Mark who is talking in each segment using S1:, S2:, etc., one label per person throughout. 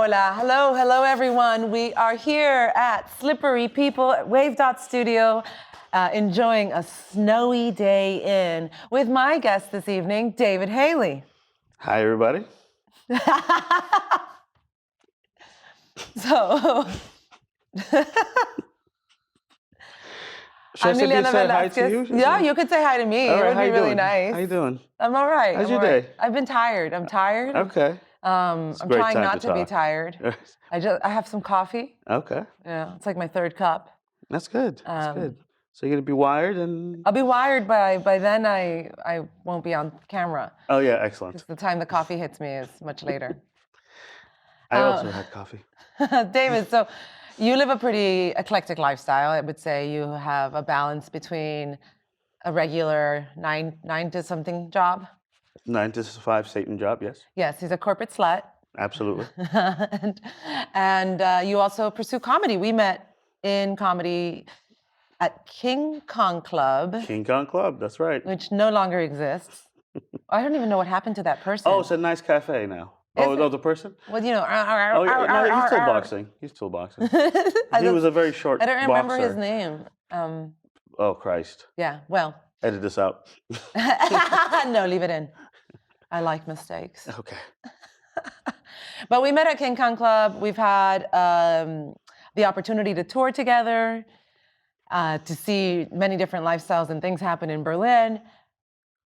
S1: hola. Hello, everyone. We are here at Slippery People at Wave.studio, enjoying a snowy day in with my guest this evening, David Hailey.
S2: Hi, everybody.
S1: So,
S2: Should
S1: I'm
S2: I
S1: Liliana
S2: say hi to
S1: Velasquez.
S2: you?
S1: Yeah, you could say hi to me.
S2: All right,
S1: It would
S2: how
S1: be
S2: you
S1: really
S2: doing?
S1: nice.
S2: How you doing?
S1: I'm all right.
S2: How's
S1: I'm
S2: your
S1: all right.
S2: day?
S1: I've been tired. I'm tired.
S2: Okay.
S1: I'm
S2: a great
S1: trying
S2: time
S1: not
S2: to
S1: to be
S2: talk.
S1: tired. I have some coffee.
S2: Okay.
S1: Yeah, it's like my third cup.
S2: That's good. That's good. So you're gonna be wired and.
S1: I'll be wired by then. I won't be on camera.
S2: Oh yeah, excellent.
S1: Because the time the coffee hits me is much later.
S2: I also had coffee.
S1: David, so you live a pretty eclectic lifestyle. I would say you have a balance between a regular nine to something job.
S2: 9 to 5 Satan job. Yes.
S1: Yes, he's a corporate slut.
S2: Absolutely.
S1: and you also pursue comedy. We met in comedy at King Kong Club.
S2: King Kong Club. That's right.
S1: Which no longer exists. I don't even know what happened to that person.
S2: Oh, it's a nice cafe now. No, the person?
S1: Well, you know.
S2: Oh, yeah, no, he's still boxing. He's still boxing. He was a very short boxer.
S1: I don't remember his name.
S2: Oh, Christ.
S1: Yeah, well.
S2: Edit this out.
S1: No, leave it in. I like mistakes.
S2: Okay.
S1: But we met at King Kong Club. We've had the opportunity to tour together, to see many different lifestyles and things happen in Berlin.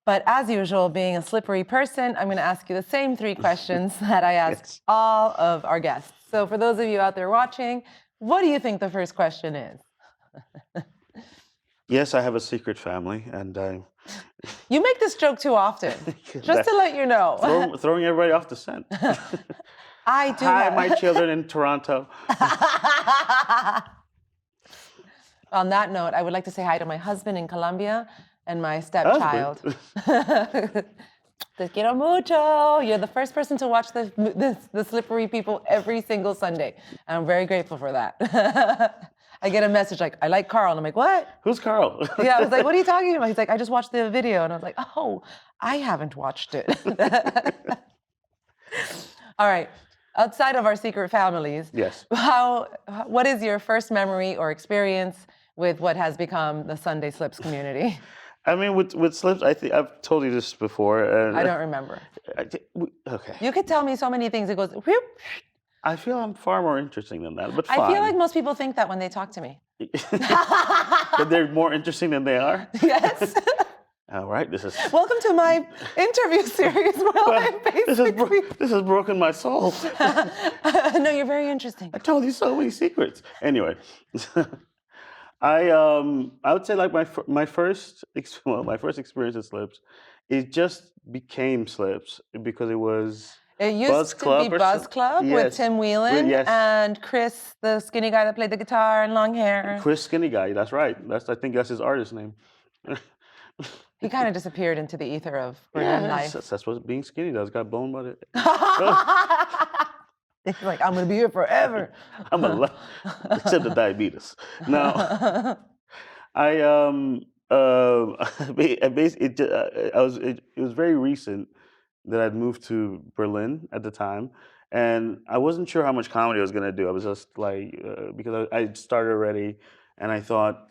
S1: But as usual, being a slippery person, I'm going to ask you the same 3 questions that I ask all of our guests. So for those of you out there watching, what do you think the first question is?
S2: Yes, I have a secret family, and
S1: You make this joke too often, just to let you know.
S2: Throwing everybody off the scent.
S1: I do.
S2: Hi, my children in Toronto.
S1: On that note, I would like to say hi to my husband in Colombia and my stepchild. Te quiero mucho. You're the first person to watch the Slippery People every single Sunday. And I'm very grateful for that. I get a message like, I like Carl. And I'm like, what?
S2: Who's Carl?
S1: Yeah, I was like, what are you talking about? He's like, I just watched the video. And I was like, oh, I haven't watched it. All right. Outside of our secret families,
S2: yes.
S1: What is your first memory or experience with what has become the Sunday Slips community?
S2: I mean, with Slips, I think I've told you this before.
S1: I don't remember.
S2: Okay.
S1: You could tell me so many things. It goes, whoop.
S2: I feel I'm far more interesting than that, but fine.
S1: I feel like most people think that when they talk to me.
S2: That they're more interesting than they are?
S1: Yes.
S2: All right, this is...
S1: Welcome to my interview series.
S2: This has broken my soul.
S1: No, you're very interesting.
S2: I told you so many secrets. Anyway, I would say like my first experience at Slips, it just became Slips because it was...
S1: It used to be Buzz Club with Tim Whelan and Chris, the skinny guy that played the guitar and long hair.
S2: Chris Skinny Guy, that's right. I think that's his artist name.
S1: He kind of disappeared into the ether of Berlin life.
S2: That's what being skinny does. Got blown by it.
S1: He's like, I'm gonna be here forever.
S2: Except the diabetes. Now, it was very recent that I'd moved to Berlin at the time, and I wasn't sure how much comedy I was gonna do. I was just like, because I started already, and I thought,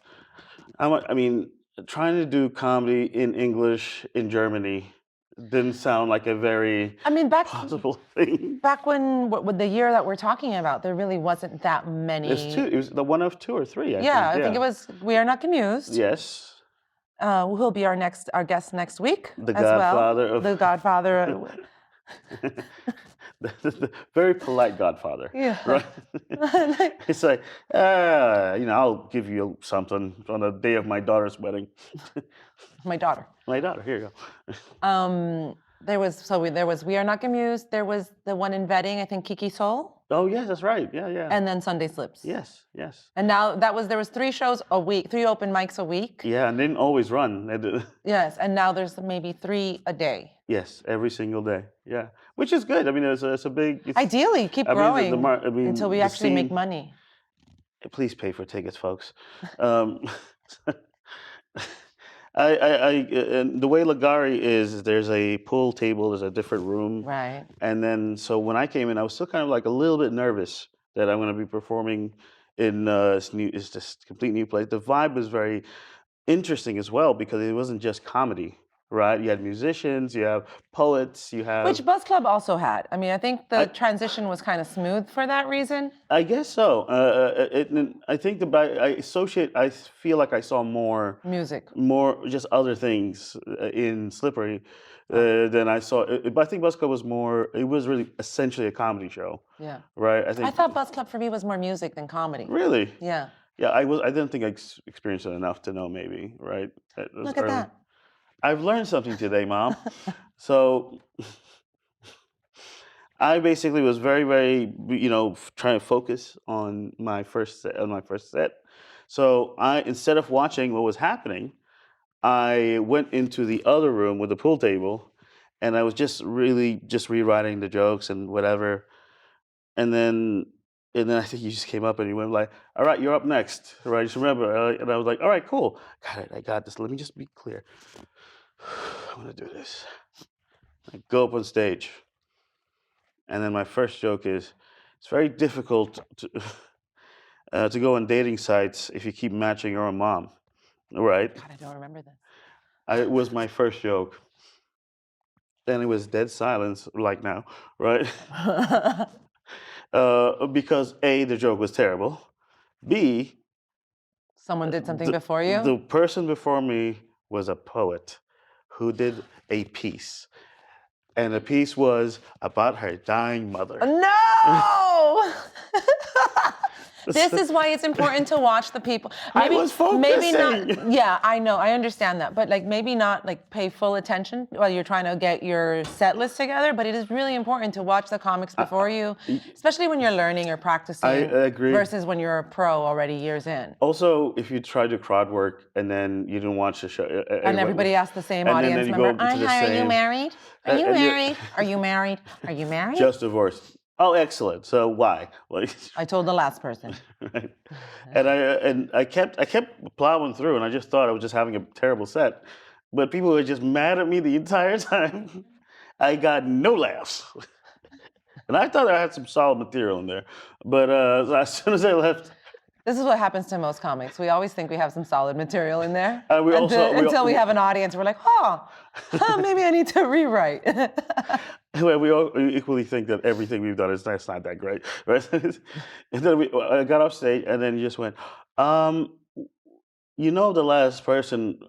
S2: trying to do comedy in English in Germany didn't sound like a very possible thing.
S1: Back when, with the year that we're talking about, there really wasn't that many.
S2: It was the one of 2 or 3.
S1: I think it was We Are Not Amused.
S2: Yes.
S1: Who'll be our guest next week?
S2: The Godfather.
S1: The Godfather.
S2: The very polite Godfather.
S1: Yeah.
S2: Right. It's like, I'll give you something on the day of my daughter's wedding.
S1: My daughter.
S2: My daughter. Here you go.
S1: There was We Are Not Amused. There was the one in Vetting, I think Kiki Soul.
S2: Oh yes, that's right. Yeah.
S1: And then Sunday Slips.
S2: Yes.
S1: And now there was 3 shows a week, 3 open mics a week.
S2: Yeah, and they didn't always run.
S1: Yes, and now there's maybe 3 a day.
S2: Yes, every single day. Yeah, which is good. I mean, it's a big.
S1: Ideally, keep growing until we actually make money.
S2: Please pay for tickets, folks. And the way Ligari is, there's a pool table, there's a different room,
S1: Right.
S2: and then so when I came in, I was still kind of like a little bit nervous that I'm going to be performing in it's just complete new place. The vibe was very interesting as well because it wasn't just comedy, right? You had musicians, you have poets, you
S1: Which
S2: have.
S1: Buzz Club also had. I mean, I think the
S2: I,
S1: transition was kind of smooth for that reason.
S2: I guess so. I think I feel like I saw
S1: Music.
S2: more just other things in Slippery
S1: Oh,
S2: than I saw. But I think Bus Club was more. It was really essentially a comedy show,
S1: yeah.
S2: right? I
S1: I
S2: think
S1: thought Buzz Club for me was more music than comedy.
S2: really,
S1: Yeah.
S2: yeah. I didn't think I experienced it enough to know. Maybe right. It was
S1: Look at
S2: early.
S1: that.
S2: I've learned something today, Mom. So I basically was very, trying to focus on my first set. So I instead of watching what was happening, I went into the other room with the pool table, and I was just really just rewriting the jokes and whatever. And then I think you just came up and you went like, "All right, you're up next." Right? Just remember. And I was like, "All right, cool. Got it. I got this. Let me just be clear. I'm gonna do this." I go up on stage, and then my first joke is, "It's very difficult to go on dating sites if you keep matching your own mom." Right?
S1: God, I don't remember this.
S2: It was my first joke. Then it was dead silence, like now, right? Because A, the joke was terrible. B,
S1: Someone did something
S2: the,
S1: before you?
S2: the person before me was a poet who did a piece. And the piece was about her dying mother.
S1: No! This is why it's important to watch the people.
S2: I was
S1: maybe
S2: focusing.
S1: not. Yeah, I know, I understand that, but like maybe not like pay full attention while you're trying to get your set list together. But it is really important to watch the comics before you, especially when you're learning or practicing.
S2: I agree.
S1: Versus when you're a pro already years in.
S2: Also, if you try to crowd work and then you didn't watch the show,
S1: And everybody asks the same
S2: and then
S1: audience
S2: you
S1: member,
S2: go into the
S1: "Hi, are you
S2: same-
S1: married? Are you
S2: and you-
S1: married? Are you married? Are you married?"
S2: just divorced. Oh, excellent. So why? Like,
S1: I told the last person.
S2: right? And I kept plowing through, and I just thought I was just having a terrible set, but people were just mad at me the entire time. I got no laughs, and I thought I had some solid material in there, but as soon as I left.
S1: This is what happens to most comics. We always think we have some solid material in there
S2: We
S1: until we have an audience. We're like, maybe I need to rewrite.
S2: We all equally think that everything we've done is that's not that great, right? And then I got off stage, and then he just went, the last person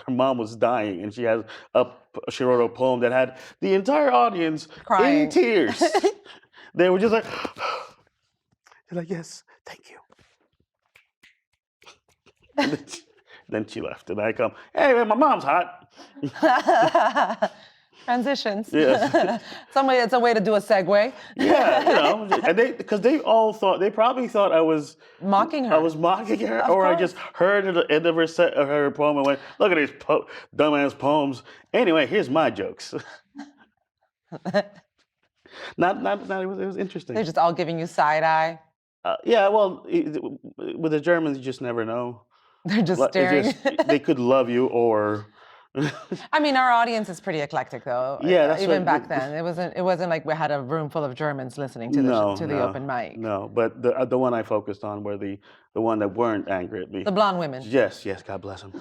S2: her mom was dying, and she wrote a poem that had the entire audience
S1: Crying.
S2: in tears. They were just like, they're like, yes, thank you. And then she left, and I come, hey man, my mom's hot.
S1: Transitions.
S2: Yeah.
S1: It's a way to do a segue.
S2: Yeah, and they probably thought I was
S1: Mocking her.
S2: I was mocking her,
S1: Of
S2: or I
S1: course.
S2: just heard at the end of her poem and went, "Look at these dumbass poems." Anyway, here's my jokes. Not. It was interesting.
S1: They're just all giving you side eye.
S2: Yeah, well, with the Germans, you just never know.
S1: They're just
S2: Like,
S1: staring.
S2: they could love you or.
S1: I mean, our audience is pretty eclectic, though.
S2: Yeah, that's
S1: even
S2: what-
S1: back then. It wasn't like we had a room full of Germans listening to the open mic.
S2: No, but the one I focused on were the one that weren't angry at me.
S1: The blonde women.
S2: Yes, God bless them.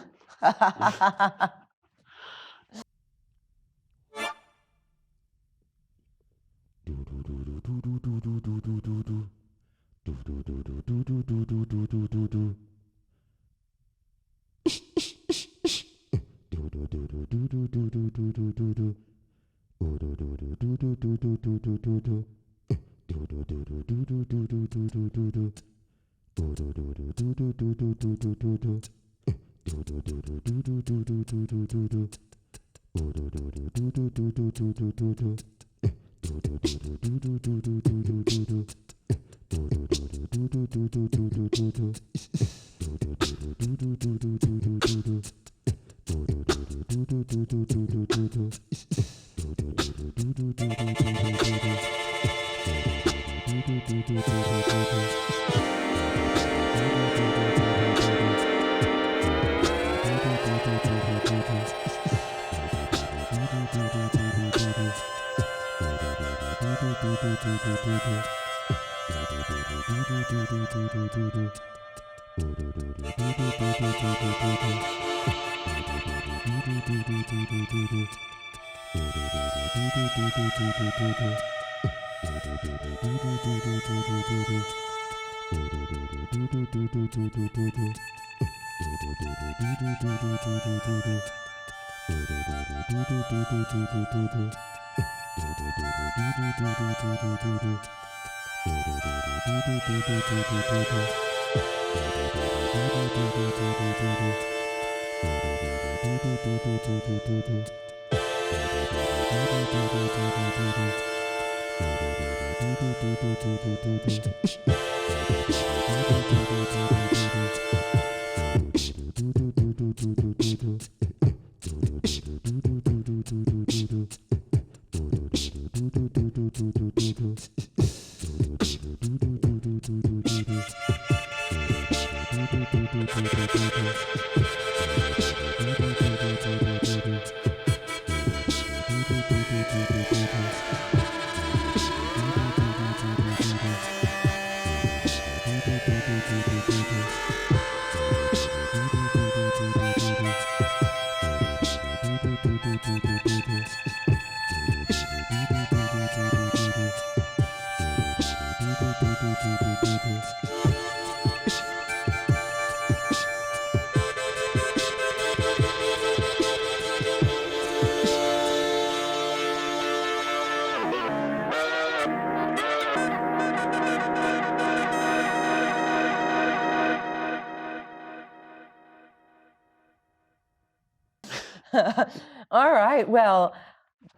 S1: All right. Well,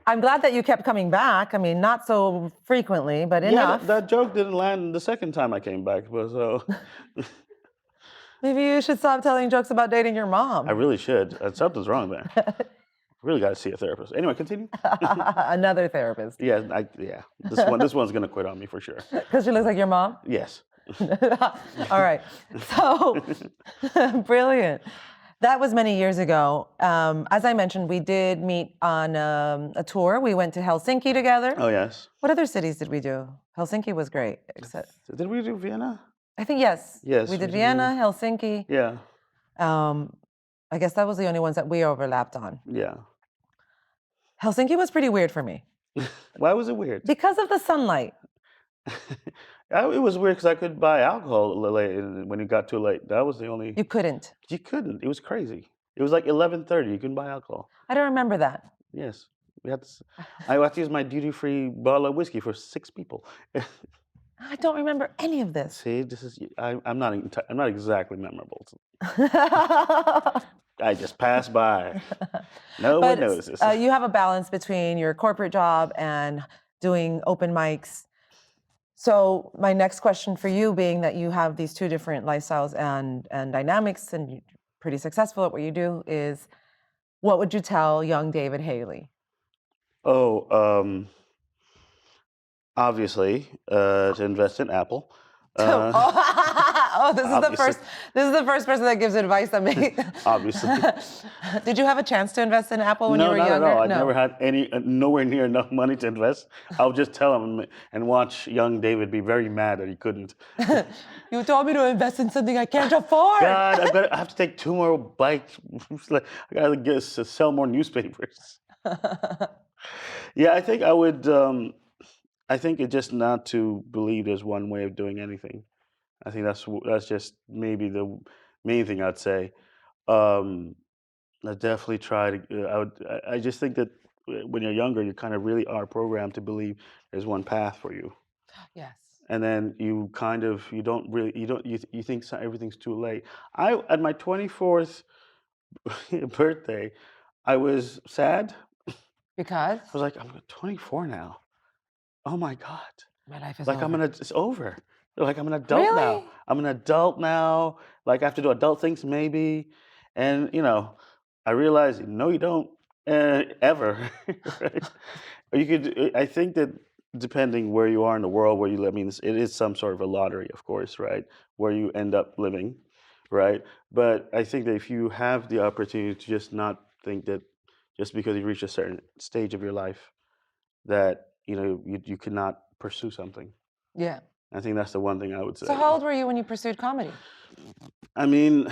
S1: I'm glad that you kept coming back. I mean, not so frequently, but
S2: Yeah,
S1: enough.
S2: that joke didn't land the second time I came back, but so
S1: Maybe you should stop telling jokes about dating your
S2: I
S1: mom.
S2: really should. Something's wrong there. Really got to see a therapist. Anyway, continue.
S1: Another therapist.
S2: Yeah, this one's gonna quit on me for sure.
S1: Because she looks like your mom?
S2: Yes.
S1: All right. So, brilliant. That was many years ago. As I mentioned, we did meet on a tour. We went to Helsinki together.
S2: Oh yes.
S1: What other cities did we do? Helsinki was great. Except,
S2: Did we do Vienna?
S1: I think yes.
S2: Yes,
S1: We
S2: we
S1: did
S2: did
S1: Vienna, Helsinki.
S2: Yeah.
S1: I guess that was the only ones that we overlapped on.
S2: Yeah.
S1: Helsinki was pretty weird for me
S2: Why was it weird?
S1: because of the sunlight.
S2: It was weird because I could buy alcohol late when it got too late. That was the only.
S1: You couldn't.
S2: You couldn't. It was crazy. It was like 11:30. You couldn't buy alcohol.
S1: I don't remember that.
S2: Yes. We had to, I had to use my duty-free bottle of whiskey for 6 people.
S1: I don't remember any of this.
S2: See, this is I'm not exactly memorable. I just pass by. No one
S1: But
S2: notices.
S1: you have a balance between your corporate job and doing open mics. So my next question for you, being that you have these two different lifestyles and dynamics, and you're pretty successful at what you do, is what would you tell young David Hailey?
S2: Oh, obviously, to invest in Apple.
S1: This is the first. This is the first person that gives advice that makes.
S2: Obviously.
S1: Did you have a chance to invest in Apple when
S2: No,
S1: you were
S2: not
S1: younger?
S2: at all. I never had nowhere near enough money to invest. I would just tell him and watch young David be very mad that he couldn't.
S1: You told me to invest in something I can't afford.
S2: God, I have to take 2 more bikes. I gotta sell more newspapers. Yeah, I think I would. I think it's just not to believe there's one way of doing anything. I think that's just maybe the main thing I'd say. Um, I definitely try to. I just think that when you're younger, you kind of really are programmed to believe there's one path for you,
S1: Yes.
S2: and then you don't really you think everything's too late. I at my 24th birthday, I was sad.
S1: Because
S2: I was like, I'm 24 now. Oh my God.
S1: my life is
S2: Like
S1: over.
S2: it's over. Like I'm an adult now.
S1: Really?
S2: I'm an adult now. Like I have to do adult things maybe. And I realized, no, you don't ever. Right? Or you could. I think that depending where you are in the world, where you live, I mean, it is some sort of a lottery, of course, right? Where you end up living, right? But I think that if you have the opportunity to just not think that just because you reach a certain stage of your life that you cannot pursue something.
S1: Yeah.
S2: I think that's the one thing I would
S1: So
S2: say.
S1: how old were you when you pursued comedy?
S2: I mean,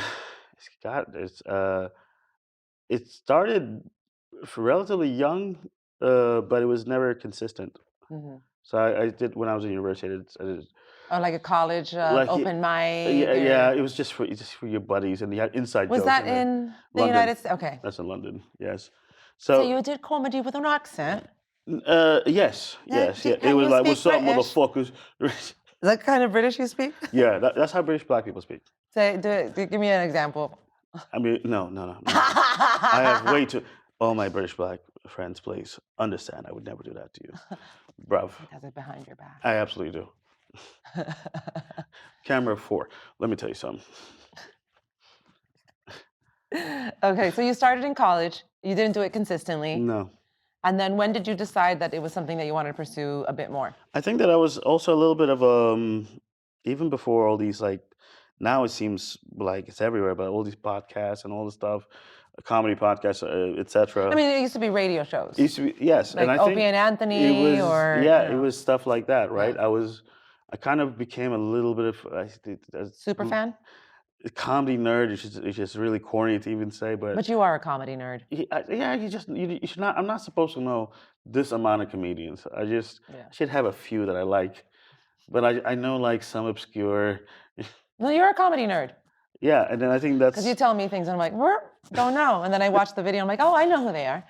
S2: it started relatively young, but it was never consistent.
S1: Hmm.
S2: So I did when I was in university. I did,
S1: Or like a college
S2: like
S1: open
S2: yeah,
S1: mic,
S2: yeah,
S1: or
S2: it was just for your buddies, and you had inside
S1: was
S2: jokes
S1: that
S2: in there.
S1: in the
S2: London,
S1: United States? Okay.
S2: that's in London. Yes.
S1: So
S2: So
S1: you did comedy with an accent.
S2: yes, yes, yeah. It
S1: Can
S2: was
S1: you
S2: like,
S1: speak
S2: what's up,
S1: British?
S2: motherfuckers?
S1: Is that kind of British you speak?
S2: Yeah, that's how British black people speak.
S1: Say, give me an example.
S2: I mean, no, no, no, no. I have way too. All my British black friends, please understand. I would never do that to you, bruv.
S1: He does it behind your back.
S2: I absolutely do. Camera 4. Let me tell you something.
S1: Okay, so you started in college. You didn't do it consistently.
S2: No,
S1: And then when did you decide that it was something that you wanted to pursue a bit more?
S2: I think that I was also a little bit of even before all these, like, now it seems like it's everywhere, but all these podcasts and all this stuff, comedy podcasts,
S1: I
S2: etc.
S1: mean, it used to be radio shows,
S2: It used to be, yes, and
S1: like
S2: I
S1: Opie
S2: think
S1: and
S2: it
S1: Anthony,
S2: was,
S1: or
S2: yeah, it was stuff like that,
S1: yeah.
S2: right? I kind of became a little bit of
S1: Super fan.
S2: a comedy nerd. It's just really corny to even say, but
S1: But you are a comedy nerd.
S2: yeah, you should not. I'm not supposed to know this amount of comedians.
S1: Yeah.
S2: Should have a few that I like, but I know like some obscure.
S1: No, you're a comedy nerd.
S2: Yeah, and then I think
S1: Because you
S2: that's.
S1: tell me things and I'm like, don't know. And then I watch the video and I'm like, oh, I know who they are.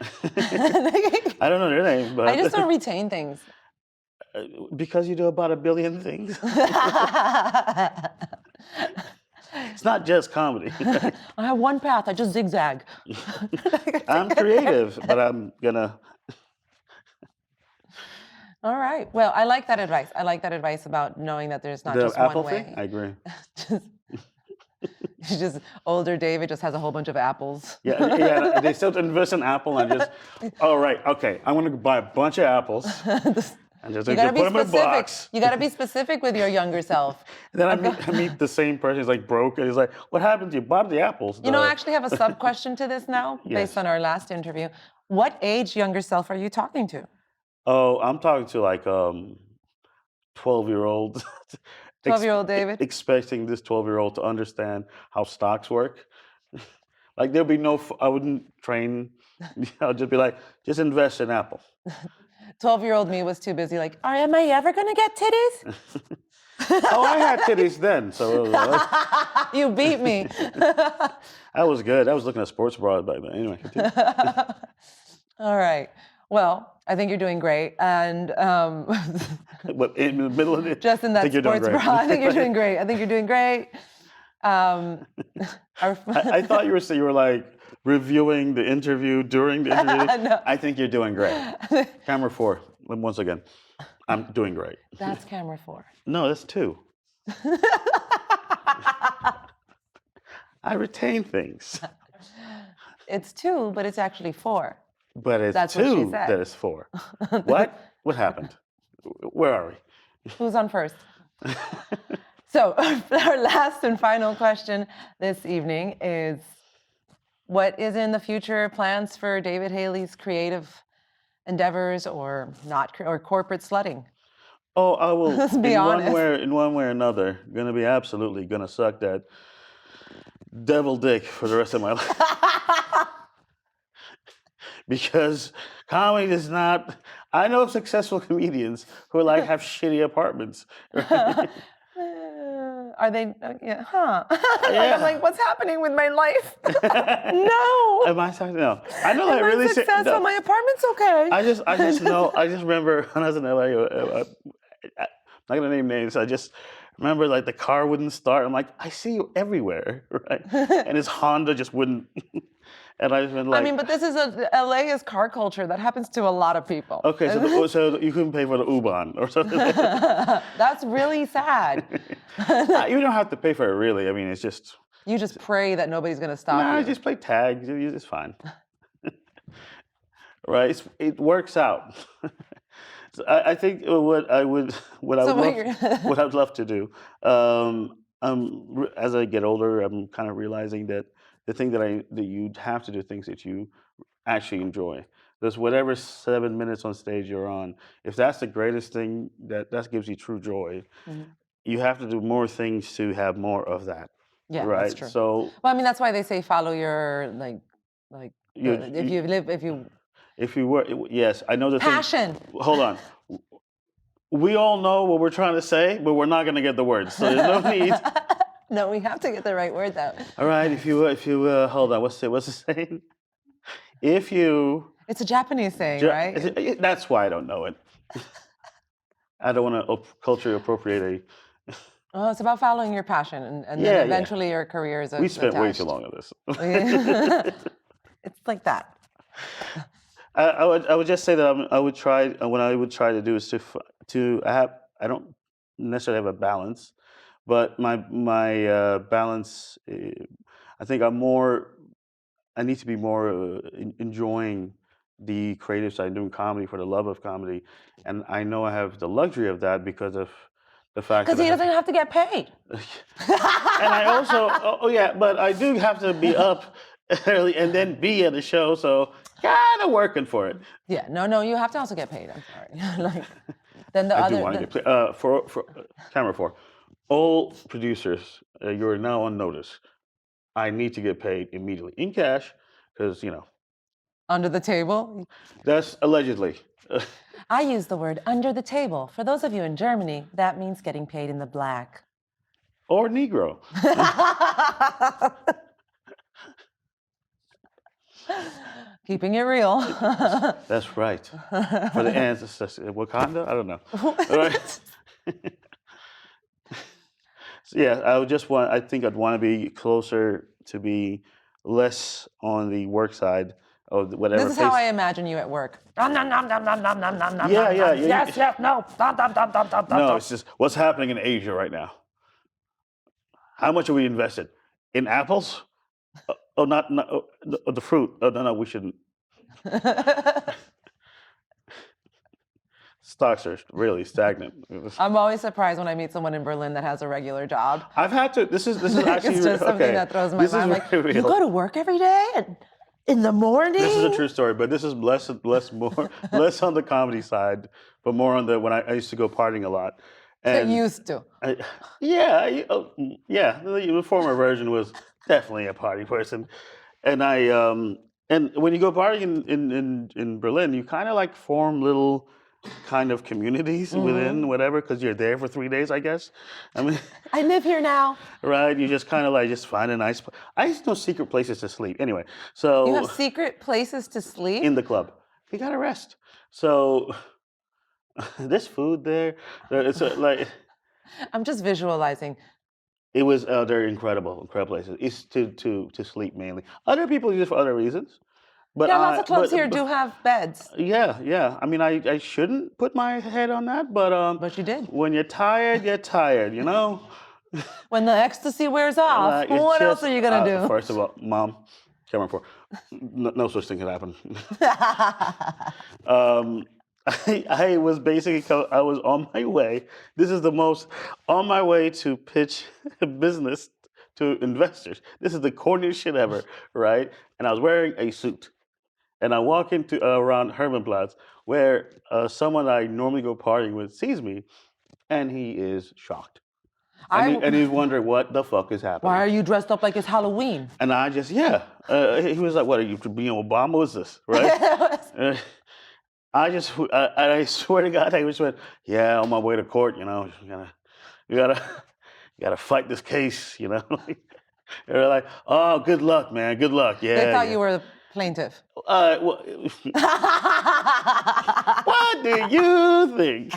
S2: I don't know their name, but
S1: I just don't retain things.
S2: because you do about a billion things. It's not just comedy.
S1: I have one path. I just zigzag.
S2: I'm creative, but I'm gonna.
S1: All right. Well, I like that advice. I like that advice about knowing that there's not
S2: The
S1: just
S2: Apple
S1: one
S2: thing,
S1: way.
S2: I agree.
S1: Just older David just has a whole bunch of apples.
S2: Yeah, yeah. They still invest in Apple and just. All right, okay. I'm gonna buy a bunch of apples and just
S1: You gotta
S2: put
S1: be
S2: them in a
S1: specific.
S2: box.
S1: You gotta be specific with your younger self.
S2: And then I meet the same person. He's like broke, and he's like, "What happened to you? Bought the apples?"
S1: You know, I actually have a sub question to this now,
S2: Yes.
S1: based on our last interview. What age younger self are you talking to?
S2: Oh, I'm talking to like 12-year-old.
S1: 12-year-old David?
S2: Expecting this 12-year-old to understand how stocks work. Like there'll be no. I wouldn't train. I'll just be like, just invest in Apple.
S1: 12-year-old me was too busy. Like, am I ever gonna get titties?
S2: Oh, I had titties then, so
S1: You beat me.
S2: I was good. I was looking at sports bras back then. Anyway, continue.
S1: All right. Well, I think you're doing great, and
S2: But in the middle of it,
S1: just in
S2: I
S1: that
S2: think you're doing
S1: sports
S2: great.
S1: bra, I think you're doing great. I think you're doing great.
S2: I thought you were like reviewing the interview during the interview.
S1: No.
S2: I think you're doing great. Camera 4, once again, I'm doing great.
S1: That's camera 4.
S2: No, that's 2. I retain things,
S1: It's 2, but it's actually 4.
S2: but it's
S1: That's what she
S2: 2
S1: said.
S2: that is 4. What? What happened? Where are we?
S1: Who's on first? So our last and final question this evening is, what is in the future plans for David Hailey's creative endeavors, or not, or corporate slutting?
S2: Oh, I will.
S1: Let's be honest.
S2: In one way or another, gonna be absolutely gonna suck that devil dick for the rest of my life. Because comedy is not. I know successful comedians who like have shitty apartments. Right?
S1: Are they? Yeah, huh?
S2: Yeah.
S1: I'm like, what's happening with my life? No.
S2: Am I talking? No. I know that
S1: I'm
S2: really.
S1: successful.
S2: No.
S1: My apartment's okay.
S2: I just know. I just remember when I was in LA. I'm not gonna name names. I just remember like the car wouldn't start. I'm like, I see you everywhere, right? And his Honda just wouldn't. And I've been like,
S1: I mean, but this is LA is car culture. That happens to a lot of people.
S2: okay, so you couldn't pay for the U-Bahn or something.
S1: That's really sad.
S2: You don't have to pay for it, really. I mean, it's just.
S1: You just pray that nobody's gonna stop
S2: Nah,
S1: you.
S2: just play tag. It's fine. Right? It works out. So I think what I would what I'd love to do. As I get older, I'm kind of realizing that the thing that you have to do things that you actually enjoy. There's whatever 7 minutes on stage you're on. If that's the greatest thing that gives you true joy,
S1: Mhm.
S2: you have to do more things to have more of that,
S1: Yeah, that's
S2: right?
S1: true.
S2: So
S1: Well, I mean, that's why they say follow your like
S2: you, you
S1: if you
S2: if you were yes, I know the thing.
S1: passion.
S2: Hold on. We all know what we're trying to say, but we're not going to get the words. So there's no need.
S1: No, we have to get the right word though.
S2: All right, if you hold on, what's the saying? If you
S1: It's a Japanese saying, right?
S2: that's why I don't know it. I don't want to culture appropriate a.
S1: Well, it's about following your passion, and then
S2: Yeah, yeah.
S1: eventually your career is
S2: We spent way too
S1: attached.
S2: long on this.
S1: It's like that.
S2: I would just say that I would try what I would try to do is to I don't necessarily have a balance, but my balance I think I need to be more enjoying the creative side, doing comedy for the love of comedy, and I know I have the luxury of that because of the fact
S1: Because
S2: that I
S1: he
S2: have.
S1: doesn't have to get paid.
S2: And I also, oh yeah, but I do have to be up early and then be at the show, so kind of working for it.
S1: Yeah, no, you have to also get paid. I'm sorry. Like, then the
S2: I do
S1: other,
S2: want to
S1: the,
S2: get paid. For camera four, all producers, you're now on notice. I need to get paid immediately in cash because
S1: under the table.
S2: that's allegedly.
S1: I use the word under the table. For those of you in Germany, that means getting paid in the black.
S2: Or Negro.
S1: Keeping it real.
S2: That's right. For the ancestors, Wakanda. I don't know. All right. So yeah, I would just want. I think I'd want to be closer to be less on the work side of whatever.
S1: This is how I imagine you at work. Nom, nom, nom, nom, nom, nom, nom, nom, nom,
S2: Yeah,
S1: nom,
S2: yeah,
S1: nom.
S2: yeah.
S1: Yes, yes, no. Dum, dum, dum, dum, dum, dum,
S2: No,
S1: dum.
S2: it's just what's happening in Asia right now. How much are we invested in apples? Oh, not the fruit. Oh, no, we shouldn't. Stocks are really stagnant.
S1: I'm always surprised when I meet someone in Berlin that has a regular job.
S2: I've had to. This is
S1: Like,
S2: actually
S1: it's just something
S2: okay.
S1: that throws my
S2: This
S1: mind. I'm
S2: is
S1: like,
S2: very
S1: you
S2: real.
S1: go to work every day and in the morning?
S2: This is a true story, but this is less more less on the comedy side, but more on the when I used to go partying a lot. And
S1: Used to.
S2: yeah, the former version was definitely a party person, and and when you go partying in Berlin, you kind of like form little kind of communities within whatever because you're there for 3 days, I guess. I mean,
S1: I live here now.
S2: right? You just kind of like just find a nice. I used to know secret places to sleep. Anyway,
S1: You have
S2: so
S1: secret places to sleep?
S2: in the club, you gotta rest. So there's food there. It's like.
S1: I'm just visualizing.
S2: It was they're incredible places. It's to sleep mainly. Other people use it for other reasons, but
S1: Yeah, lots of clubs here do have beds.
S2: yeah. I mean, I shouldn't put my head on that,
S1: But you did.
S2: when you're tired, you're tired. You know.
S1: When the ecstasy wears off,
S2: Like, it's
S1: what else
S2: just,
S1: are you gonna do?
S2: First of all, Mom, camera four, no such thing can happen. I was basically I was on my way. This is the most on my way to pitch business to investors. This is the corniest shit ever, right? And I was wearing a suit, and I walk into around Hermannplatz where someone I normally go partying with sees me, and he is shocked, and he's wondering what the fuck is happening.
S1: Why are you dressed up like it's Halloween?
S2: And I just he was like, "What are you being Obama? What's this?" Right? I swear to God, I just went, yeah, on my way to court, you gotta fight this case, They're like, oh, good luck, man, good luck, yeah.
S1: They thought you were the plaintiff.
S2: What do you think?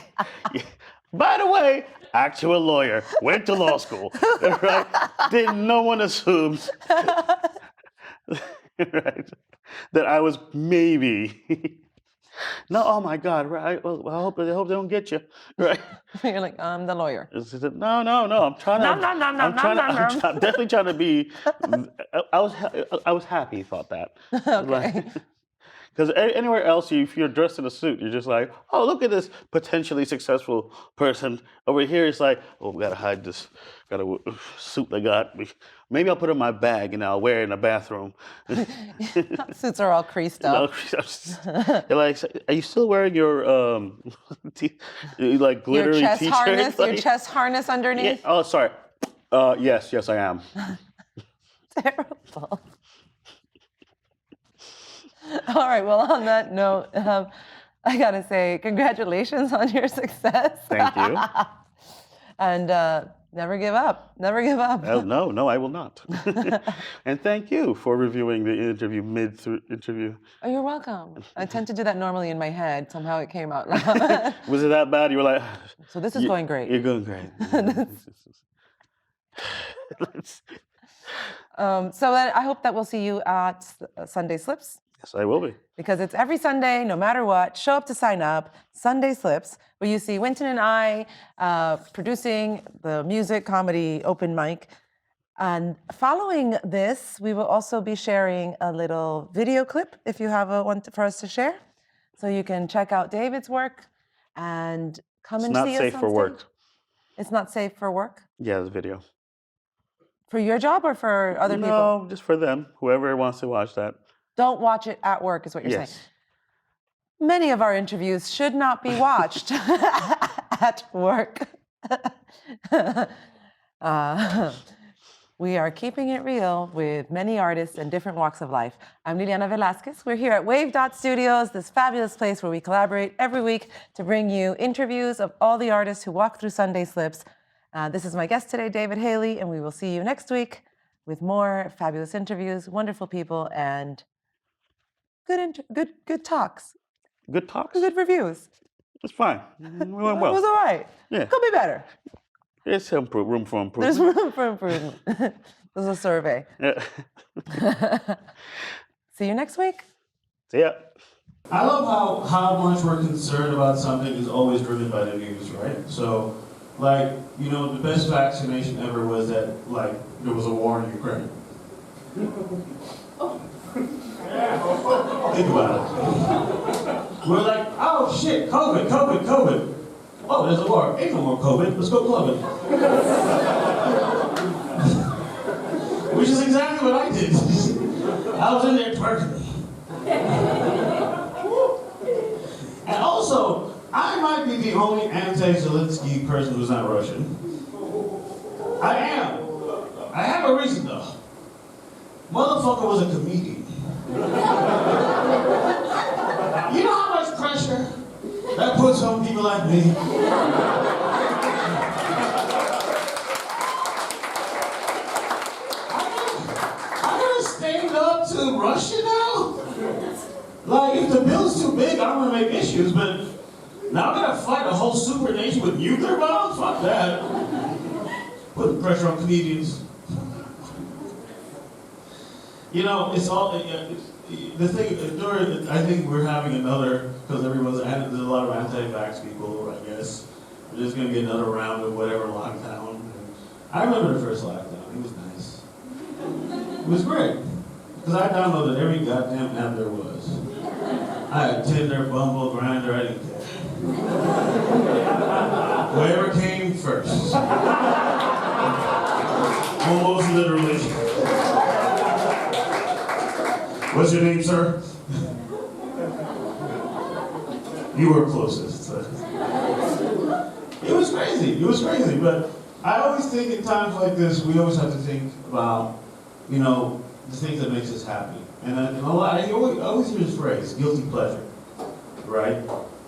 S2: By the way, actual lawyer, went to law school, right? Didn't no one assume, right, that I was maybe. No, oh my God! Right? Well, I hope they don't get you. Right?
S1: You're like, I'm the lawyer.
S2: No. I'm trying to. I'm definitely trying to be. I was happy. He thought that.
S1: Okay.
S2: Because anywhere else, if you're dressed in a suit, you're just like, oh, look at this potentially successful person. Over here, it's like, oh, we gotta hide this, suit I got. Maybe I'll put it in my bag and I'll wear it in the bathroom.
S1: Suits are all creased
S2: You know,
S1: up.
S2: you're like, are you still wearing your like glittery
S1: Your chest
S2: t-shirt?
S1: harness,
S2: Like,
S1: your chest harness
S2: yeah.
S1: underneath.
S2: Oh, sorry. Yes, I am.
S1: Terrible. All right, well, on that note, I gotta say, congratulations on your success.
S2: Thank you.
S1: And never give up. Never give up.
S2: No, I will not. And thank you for reviewing the interview interview.
S1: Oh, you're welcome. I tend to do that normally in my head. Somehow it came out loud.
S2: Was it that bad? You were like,
S1: So this is going great.
S2: You're going great.
S1: So I hope that we'll see you at Sunday Slips.
S2: Yes, I will be.
S1: Because it's every Sunday, no matter what. Show up to sign up. Sunday Slips, where you see Winton and I producing the music comedy open mic. And following this, we will also be sharing a little video clip if you have one for us to share. So you can check out David's work and come and see us.
S2: It's not safe for work.
S1: It's not safe for work?
S2: Yeah, the video.
S1: For your job or for other people?
S2: No, just for them. Whoever wants to watch that.
S1: Don't watch it at work, is what you're saying. Many of our interviews should not be watched at work. We are keeping it real with many artists and different walks of life. I'm Liliana Velasquez. We're here at Wave.Studios, this fabulous place where we collaborate every week to bring you interviews of all the artists who walk through Sunday Slips. This is my guest today, David Hailey, and we will see you next week with more fabulous interviews, wonderful people, and good talks.
S2: Good talks?
S1: Good reviews.
S2: It's fine. We went well.
S1: It was all right.
S2: Yeah.
S1: Could be better.
S2: There's some room for improvement.
S1: There's room for improvement. There's a survey.
S2: Yeah.
S1: See you next week.
S2: See ya.
S3: I love how much we're concerned about something is always driven by the news, right? So, like, you know, the best vaccination ever was that, like, there was a war in Ukraine. Think about it. We're like, oh shit, COVID. Oh, there's a war. Ain't no more COVID. Let's go clubbing. Which is exactly what I did. I was in there twerking. And also, I might be the only anti-Zelensky person who's not Russian. I am. I have a reason though. Motherfucker was a comedian. You know how much pressure that puts on people like me? I'm gonna stand up to Russia now? Like, if the bill's too big, I don't wanna make issues, but now I'm gonna fight a whole super nation with nuclear bombs? Fuck that. Putting pressure on comedians. You know, it's all, the thing, I think we're having another, because there's a lot of anti-vax people, I guess. There's going to be another round of whatever lockdown. I remember the first lockdown. It was nice. It was great. Because I downloaded every goddamn app there was. I had Tinder, Bumble, Grindr, I didn't care. Whoever came first. Almost literally. What's your name, sir? You were closest. It was crazy, but I always think in times like this, we always have to think about, you know, the things that makes us happy. And I always hear this phrase, guilty pleasure, right?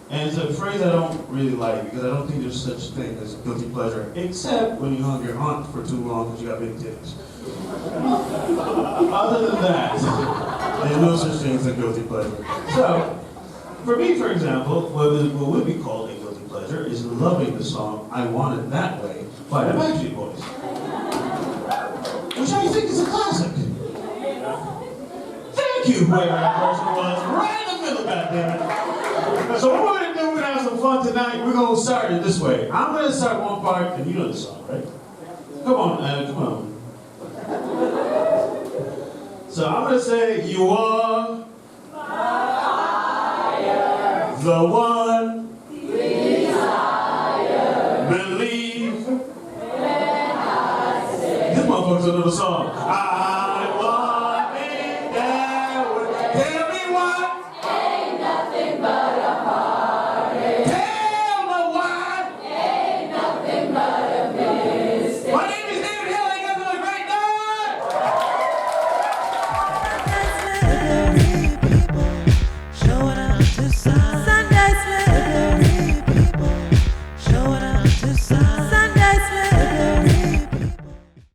S3: And it's a phrase I don't really like because I don't think there's such a thing as guilty pleasure, except when you hung your aunt for too long because you got big titties. Other than that, there's no such thing as a guilty pleasure. So, for me, for example, what would be called a guilty pleasure is loving the song I Want It That Way by the Backstreet Boys. Which I think is a classic. Thank you, whoever that person was, right in the middle, goddammit. So what we're gonna do, we're gonna have some fun tonight. We're gonna start it this way. I'm gonna start one part, and you know the song, right? Come on. So I'm gonna say, you are the one we desire. Believe